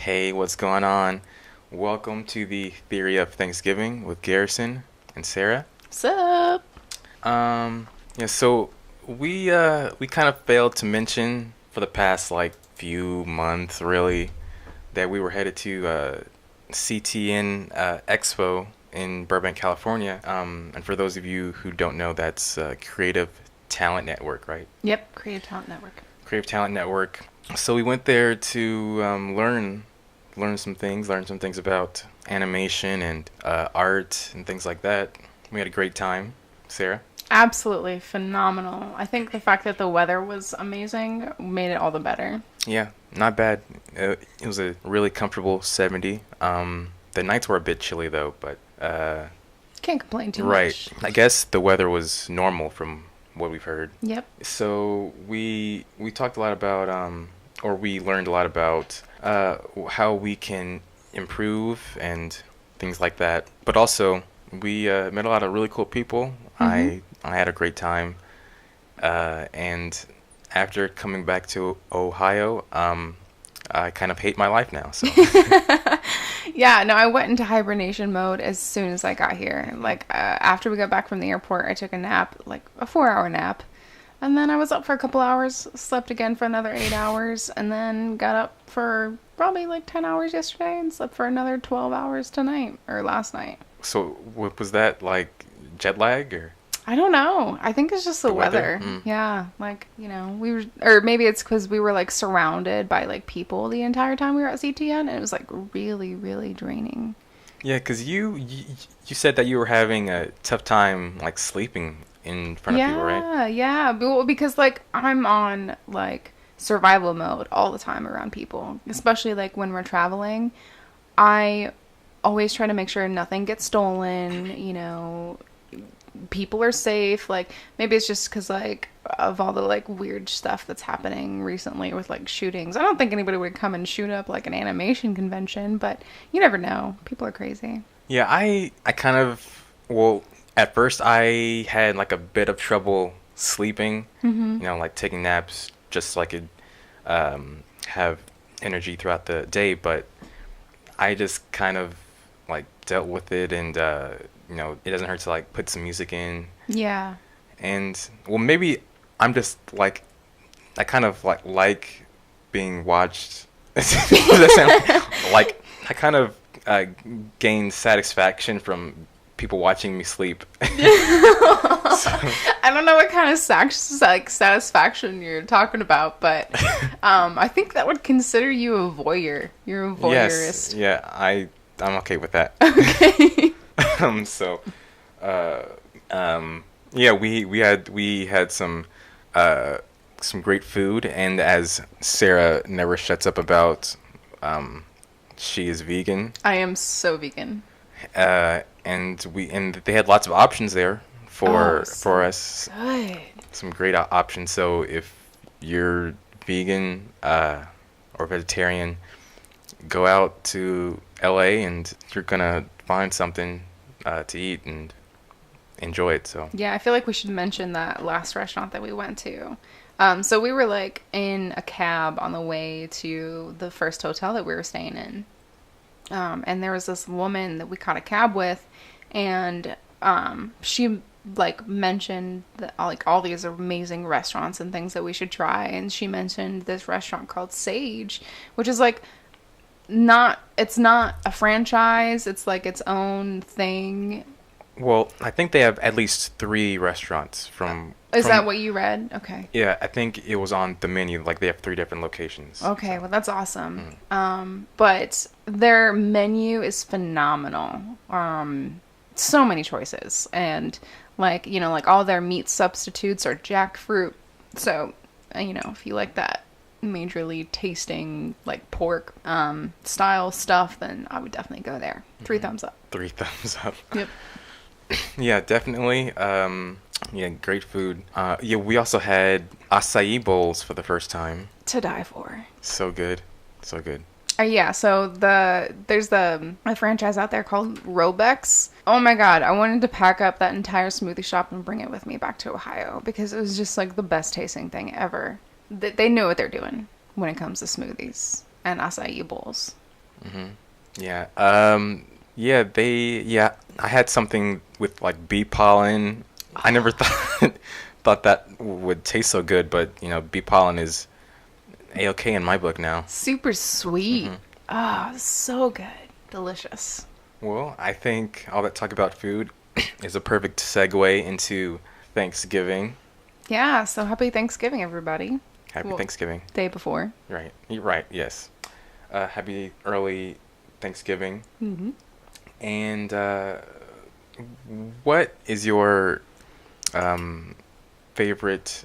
Hey, what's going on? Welcome to the Theory of Thanksgiving with Garrison and Sarah. Sup? Um, so we kind of failed to mention for the past few months really that we were headed to CTN Expo in Burbank, California. And for those of you who don't know, that's Creative Talent Network, right? Yep, Creative Talent Network. Creative Talent Network. So we went there to learn some things about animation and art and things like that. We had a great time, Sarah. Absolutely phenomenal. I think the fact that the weather was amazing made it all the better. Yeah, not bad. It was a really comfortable 70. The nights were a bit chilly though, but Can't complain too right. much. I guess the weather was normal from what we've heard. Yep. So we talked a lot about or we learned a lot about how we can improve and things like that. But also we met a lot of really cool people. hmm I had a great time. And after coming back to Ohio, I kind of hate my life now. So Yeah, no, I went into hibernation mode as soon as I got here. After we got back from the airport, I took a nap, like a 4 hour nap. And then I was up for a couple hours, slept again for another 8 hours, and then got up for probably like 10 hours yesterday and slept for another 12 hours tonight or last night. so what was that like, jet lag or I don't know. I think it's just the the weather? weather. Yeah, we were, or maybe it's because we were like surrounded by like people the entire time we were at CTN, and it was like really, really draining. Yeah, 'cause you said that you were having a tough time like sleeping in front of people, right? Yeah. Well, because like I'm on like survival mode all the time around people, especially like when we're traveling. I always try to make sure nothing gets stolen, people are safe. Like maybe it's just because like of all the like weird stuff that's happening recently with like shootings. I don't think anybody would come and shoot up like an animation convention, but you never know. People are crazy. Yeah, I kind of well at first I had like a bit of trouble sleeping, Mm-hmm. like taking naps just so I could have energy throughout the day, but I just kind of like dealt with it and it doesn't hurt to like put some music in Yeah. and well maybe I'm just like I kind of like being watched. Does that sound like I kind of gain satisfaction from people watching me sleep. So, I don't know what kind of like satisfaction you're talking about, but I think that would consider you a voyeur. You're a yes, voyeurist. yeah, I'm okay with that. Okay. So, uh, yeah, we had some great food, and as Sarah never shuts up about, she is vegan, I am so vegan. and they had lots of options there Oh, for so us, good. some great options. So if you're vegan or vegetarian, go out to LA and you're gonna find something to eat and enjoy it. So Yeah, I feel like we should mention that last restaurant that we went to. So we were like in a cab on the way to the first hotel that we were staying in. And there was this woman that we caught a cab with, and she like mentioned that, like all these amazing restaurants and things that we should try, and she mentioned this restaurant called Sage, which is like it's not a franchise, it's like its own thing. well, I think they have at least three restaurants Is from that what you read? Okay. yeah, I think it was on the menu. Like they have three different locations. Okay, So well that's awesome. But their menu is phenomenal. So many choices, and like all their meat substitutes are jackfruit. So, if you like that majorly tasting like pork style stuff, then I would definitely go there. Three thumbs up. three thumbs up. Yep. Yeah, definitely. Yeah, great food. Yeah, we also had acai bowls for the first time. To die for. So good, so good. Yeah, so there's a franchise out there called Robex. Oh my god, I wanted to pack up that entire smoothie shop and bring it with me back to Ohio because it was just like the best tasting thing ever. They knew what they're doing when it comes to smoothies and acai bowls. Yeah. Yeah, yeah, I had something with like bee pollen. I never thought that would taste so good, but bee pollen is a-okay in my book now. Super sweet. Hmm. Ah, so good. Delicious. Well, I think all that talk about food is a perfect segue into Thanksgiving. Yeah, so happy Thanksgiving, everybody. Happy Well, Thanksgiving. day before. Right. You're right. Yes. Happy early Thanksgiving. Mm-hmm. And what is your um, favorite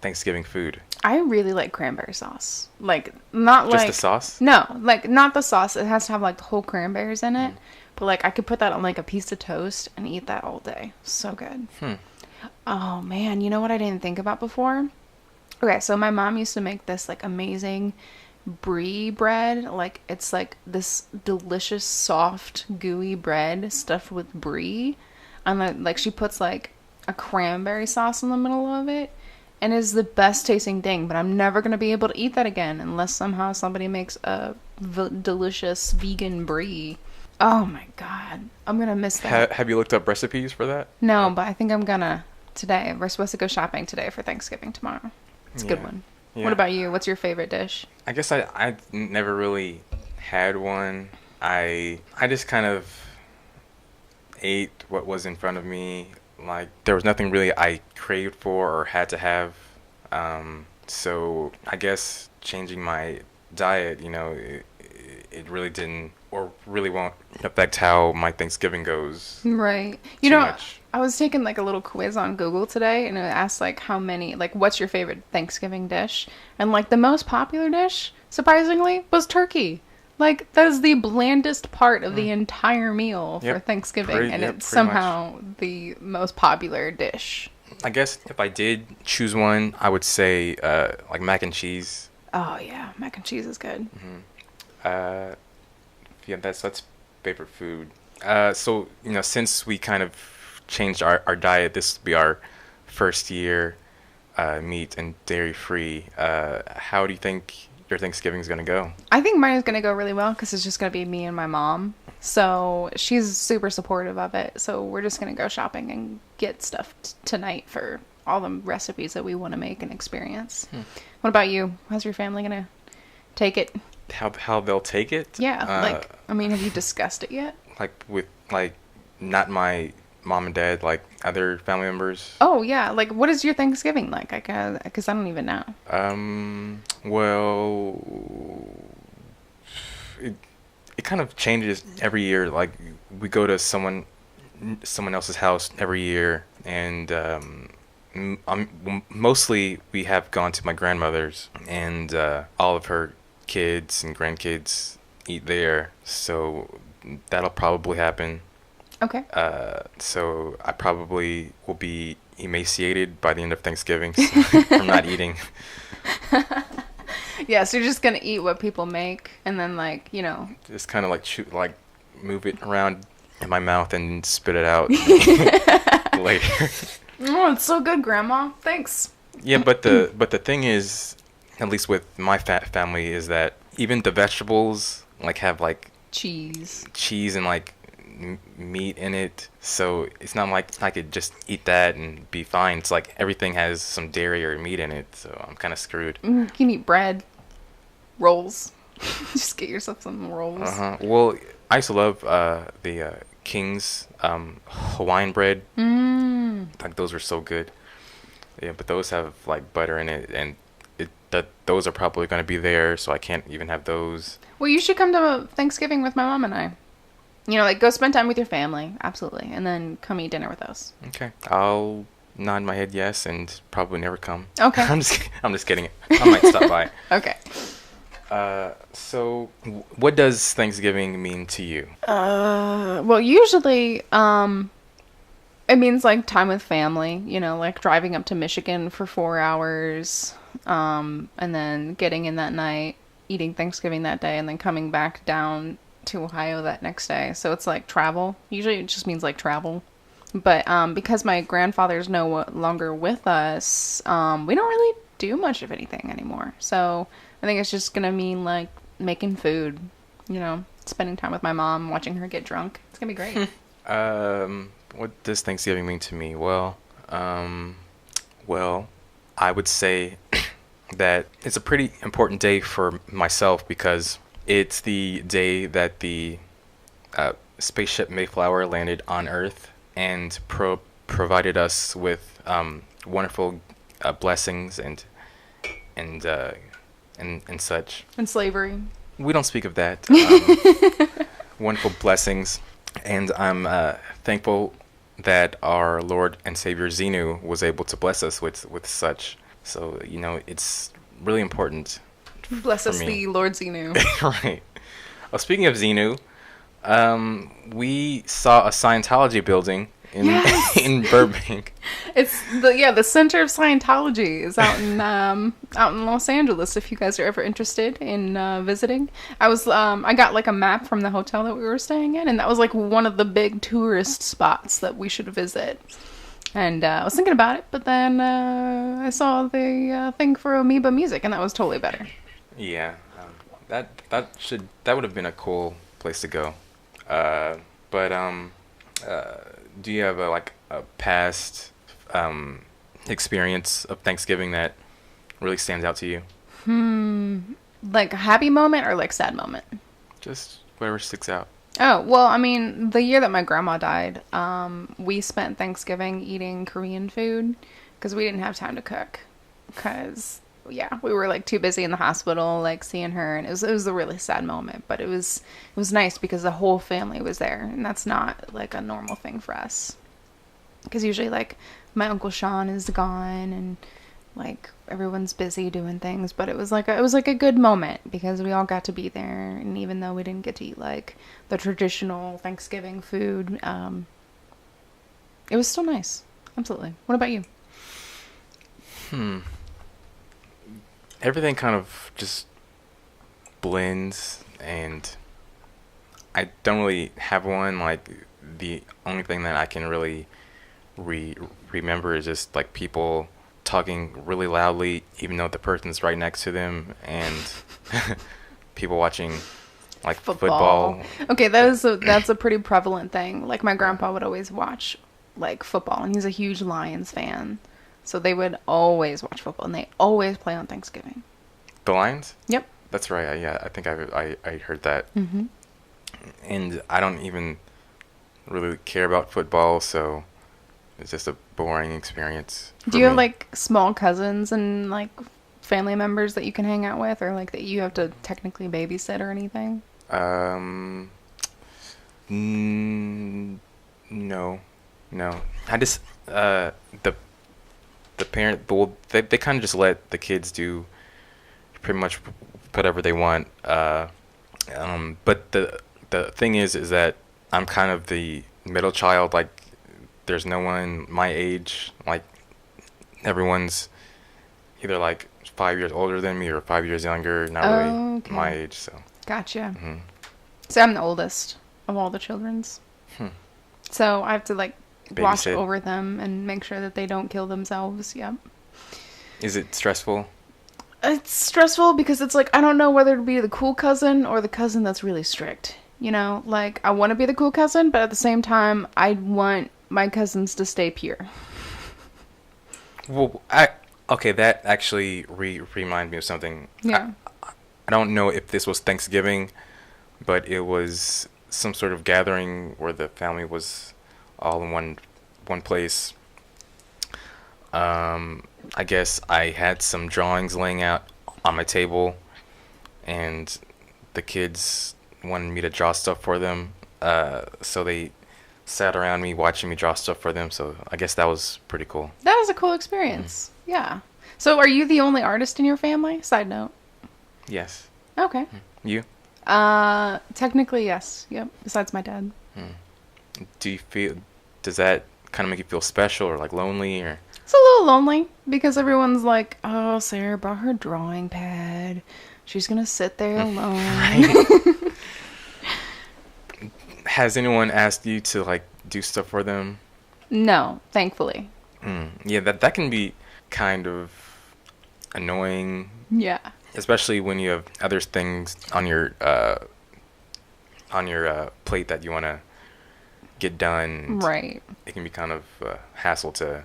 Thanksgiving food? I really like cranberry sauce. Like, not Just the like, sauce? no, like, not the sauce. It has to have, like, the whole cranberries in it. Mm. But, like, I could put that on, like, a piece of toast and eat that all day. So good. Hmm. Oh, man. You know what I didn't think about before? Okay, so my mom used to make this, like, amazing brie bread. Like, it's, like, this delicious, soft, gooey bread stuffed with brie. And, like, she puts, like, a cranberry sauce in the middle of it. And is the best tasting thing, but I'm never going to be able to eat that again unless somehow somebody makes a delicious vegan brie. Oh my god. I'm going to miss that. Have you looked up recipes for that? No, but I think I'm going to today. We're supposed to go shopping today for Thanksgiving tomorrow. It's a good Yeah. one. Yeah. What about you? What's your favorite dish? I guess I never really had one. I just kind of ate what was in front of me. Like there was nothing really I craved for or had to have. So I guess changing my diet, it really didn't or really won't affect how my Thanksgiving goes Right. too much. I was taking like a little quiz on Google today and it asked like how many, like what's your favorite Thanksgiving dish? And like the most popular dish, surprisingly, was turkey. Like that is the blandest part of the entire meal for Yep. Thanksgiving and Yep, it's pretty much. somehow the most popular dish. I guess if I did choose one, I would say like mac and cheese. Oh yeah, mac and cheese is good. Uh, yeah, that's favorite food. So since we kind of changed our diet, this will be our first year meat and dairy free. How do you think your Thanksgiving's gonna go? I think mine is going to go really well because it's just going to be me and my mom. So she's super supportive of it. So we're just going to go shopping and get stuff tonight for all the recipes that we want to make and experience. What about you? How's your family going to take it? How they'll take it? Yeah, like, I mean, have you discussed it yet? Like with like not my mom and dad, like other family members. Oh, yeah. Like, what is your Thanksgiving like? Because I don't even know. Well, it kind of changes every year. Like we go to someone else's house every year, and mostly we have gone to my grandmother's, and all of her kids and grandkids eat there. So that'll probably happen. Okay. So I probably will be emaciated by the end of Thanksgiving from not eating. Yeah, so you're just going to eat what people make and then, like, Just kind of like move it around in my mouth and spit it out later. Oh, it's so good, Grandma. Thanks. Yeah, but the thing is, at least with my family, is that even the vegetables like have like Cheese. cheese and like meat in it, so it's not like I could just eat that and be fine. It's like everything has some dairy or meat in it, so I'm kind of screwed. You can eat bread, rolls. Just get yourself some rolls. Well, I used to love the King's Hawaiian bread. Like those were so good. Yeah, but those have like butter in it, and those are probably going to be there, so I can't even have those. Well, you should come to Thanksgiving with my mom and I. Like go spend time with your family, absolutely, and then come eat dinner with us. Okay, I'll nod my head yes, and probably never come. Okay. I'm just kidding. I might stop by. Okay. So what does Thanksgiving mean to you? Well, usually, it means like time with family. Like driving up to Michigan for 4 hours, and then getting in that night, eating Thanksgiving that day, and then coming back down to Ohio that next day. So it's like travel. Usually it just means like travel. But because my grandfather's no longer with us, we don't really do much of anything anymore. So I think it's just going to mean like making food you know, spending time with my mom, watching her get drunk. It's gonna be great. What does Thanksgiving mean to me? Well, I would say that it's a pretty important day for myself because it's the day that the spaceship Mayflower landed on Earth and provided us with wonderful blessings and such. And slavery. We don't speak of that. Wonderful blessings, and I'm thankful that our Lord and Savior Xenu was able to bless us with such. So it's really important. Bless us, the Lord Xenu. Right. Well, speaking of Xenu, we saw a Scientology building in Yes! in Burbank. It's the center of Scientology is out in Los Angeles. If you guys are ever interested in visiting, I got like a map from the hotel that we were staying in, and that was like one of the big tourist spots that we should visit. And I was thinking about it, but then I saw the thing for Amoeba Music, and that was totally better. Yeah, that would have been a cool place to go. But do you have a past experience of Thanksgiving that really stands out to you? Like a happy moment or like sad moment? Just whatever sticks out. Oh, well, I mean, the year that my grandma died, we spent Thanksgiving eating Korean food because we didn't have time to cook. Because, yeah, we were like too busy in the hospital, like seeing her, and it was a really sad moment. But it was nice because the whole family was there, and that's not like a normal thing for us. Because usually, like, my Uncle Sean is gone, and like everyone's busy doing things. But it was like a good moment because we all got to be there, and even though we didn't get to eat like the traditional Thanksgiving food, it was still nice. Absolutely. What about you? Everything kind of just blends, and I don't really have one. Like, the only thing that I can really remember is just like people talking really loudly even though the person's right next to them, and people watching like football. Okay, that's a pretty prevalent thing. Like, my grandpa would always watch like football, and he's a huge Lions fan. So they would always watch football, and they always play on Thanksgiving. The Lions? Yep. That's right. Yeah, I think I heard that. Mm-hmm. And I don't even really care about football, so it's just a boring experience. Do you have like small cousins and like family members that you can hang out with, or like that you have to technically babysit or anything? No. I just the parent, well, they kind of just let the kids do pretty much whatever they want. But the thing is that I'm kind of the middle child. Like, there's no one my age. Like, everyone's either like 5 years older than me or 5 years younger. Not really Okay. my age. So. Gotcha. Mm-hmm. So I'm the oldest of all the children's. So I have to like watch Babysit. over them and make sure that they don't kill themselves. Yep. Is it stressful? It's stressful because it's like I don't know whether to be the cool cousin or the cousin that's really strict. You know, like I want to be the cool cousin, but at the same time, I want my cousins to stay pure. Well, okay, that actually remind me of something. Yeah. I don't know if this was Thanksgiving, but it was some sort of gathering where the family was all in one place. I guess I had some drawings laying out on my table, and the kids wanted me to draw stuff for them. So they sat around me watching me draw stuff for them. So I guess that was pretty cool. That was a cool experience. Yeah. So are you the only artist in your family? Side note. Yes. Okay. You? Technically, yes. Yep. Besides my dad. Does that kind of make you feel special or like lonely or? It's a little lonely because everyone's like, oh, Sarah brought her drawing pad. She's going to sit there alone. Has anyone asked you to like do stuff for them? No, thankfully. Yeah, that can be kind of annoying. Yeah. Especially when you have other things on your on your plate that you want to get done. And Right. it can be kind of hassle to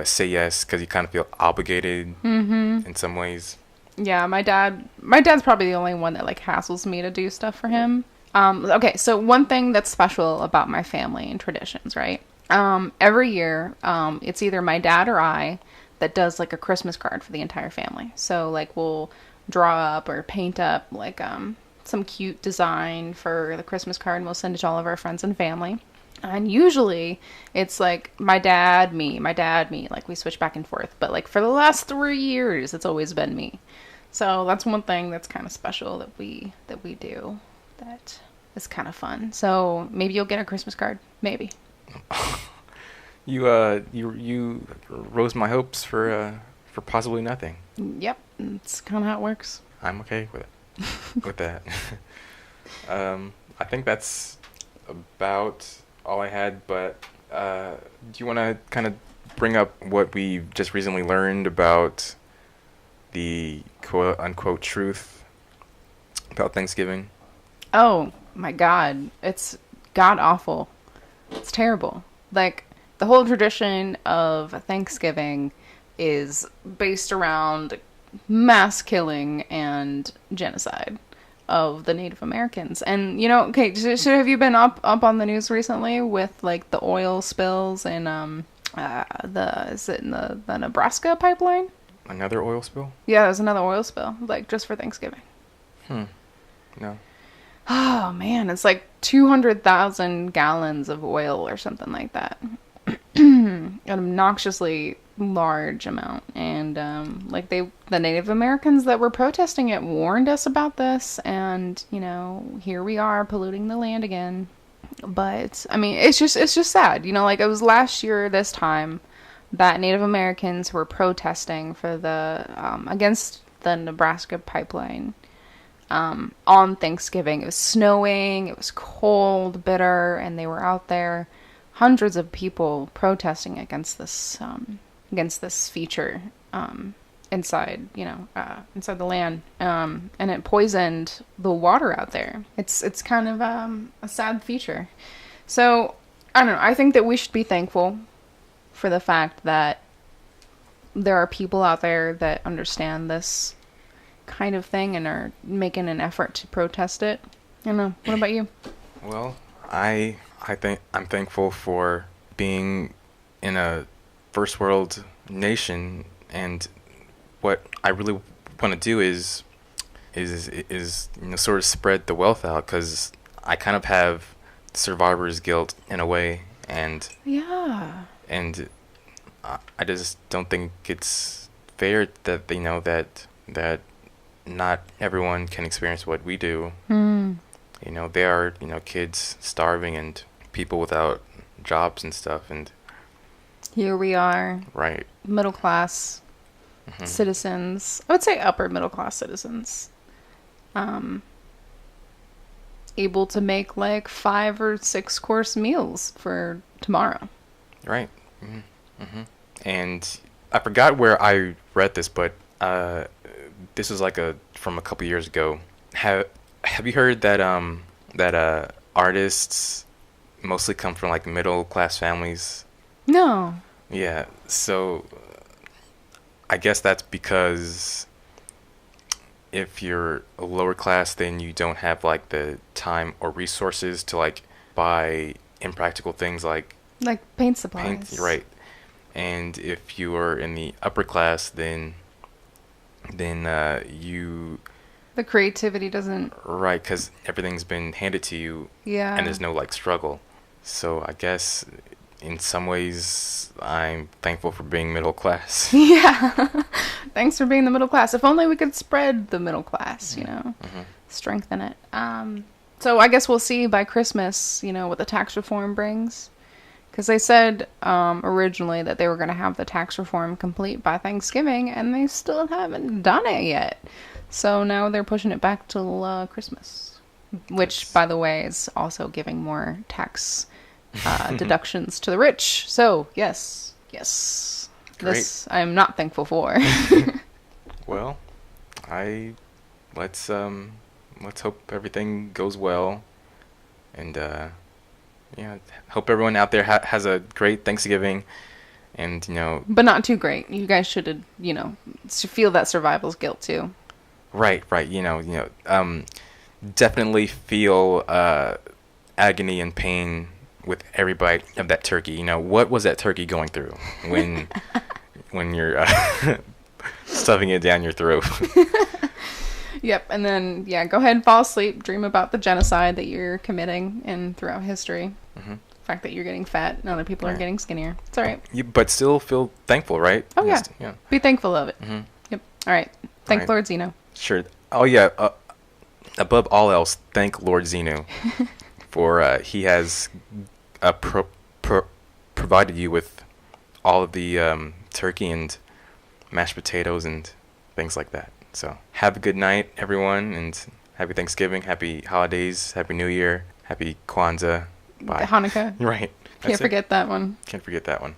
say yes because you kind of feel obligated Mm-hmm. in some ways. Yeah, my dad's probably the only one that like hassles me to do stuff for him. Okay, so one thing that's special about my family and traditions, right? Every year, it's either my dad or I that does like a Christmas card for the entire family. So like we'll draw up or paint up like some cute design for the Christmas card and we'll send it to all of our friends and family. And usually it's like my dad, me, like we switch back and forth. But like for the last 3 years, it's always been me. So that's one thing that's kind of special that we do that is kind of fun. So maybe you'll get a Christmas card, maybe. You rose my hopes for possibly nothing. Yep, that's kind of how it works. I'm okay with it. With that. I think that's about all I had, but do you want to kind of bring up what we just recently learned about the quote unquote truth about Thanksgiving? Oh my God, it's god awful. It's terrible. Like the whole tradition of Thanksgiving is based around mass killing and genocide of the Native Americans. And you know, okay, so have you been up on the news recently with like the oil spills and the is it in the Nebraska pipeline? Another oil spill? Yeah, there's another oil spill, like just for Thanksgiving. No. Oh man, it's like 200,000 gallons of oil or something like that. An obnoxiously large amount. And like the Native Americans that were protesting it warned us about this, and you know, here we are polluting the land again. But I mean, it's just sad. You know, like it was last year this time that Native Americans were protesting for the against the Nebraska pipeline. On Thanksgiving. It was snowing, it was cold, bitter, and they were out there, hundreds of people protesting against this feature inside the land, and it poisoned the water out there. It's kind of a sad feature. So I don't know. I think that we should be thankful for the fact that there are people out there that understand this kind of thing and are making an effort to protest it. I don't know. What about you? Well, I think I'm thankful for being in a first world nation, and what I really want to do is sort of spread the wealth out, because I kind of have survivor's guilt in a way, and Yeah. I just don't think it's fair that that not everyone can experience what we do. You know, there are, kids starving and people without jobs and stuff, and Here we are, right. middle class citizens. I would say upper middle class citizens. Able to make like 5 or 6 course meals for tomorrow. Right. And I forgot where I read this, but this was like from a couple years ago. Have you heard that artists mostly come from like middle class families? No. Yeah. So I guess that's because if you're a lower class, then you don't have like the time or resources to like buy impractical things like Like paint supplies. paint. Right. And if you are in the upper class, then you The creativity doesn't. right, because everything's been handed to you, Yeah. and there's no like struggle. So I guess in some ways I'm thankful for being middle class. Yeah. Thanks for being the middle class. If only we could spread the middle class, strengthen it. So I guess we'll see by Christmas, what the tax reform brings. Because they said originally that they were going to have the tax reform complete by Thanksgiving, and they still haven't done it yet. So now they're pushing it back till Christmas. Which, by the way, is also giving more tax deductions to the rich. So, yes. Great. This I'm not thankful for. Well, let's hope everything goes well. And yeah, hope everyone out there has a great Thanksgiving. And But not too great. You guys should, feel that survival's guilt too. right, right. Definitely feel agony and pain with every bite of that turkey. What was that turkey going through when when you're stuffing it down your throat? Yep, and then go ahead and fall asleep. Dream about the genocide that you're committing and throughout history. Mm-hmm. The fact that you're getting fat and other people are Right. getting skinnier. It's all right. But still feel thankful, right? Oh yeah. Yeah. Be thankful of it. Mm-hmm. Yep. All right. Thank Right. Lord Zeno. Sure. Oh yeah. Above all else, thank Lord Zeno for he has provided you with all of the turkey and mashed potatoes and things like that. So have a good night, everyone, and happy Thanksgiving, happy holidays, happy New Year, happy Kwanzaa. Bye. Hanukkah. Right. Can't forget that one. Can't forget that one.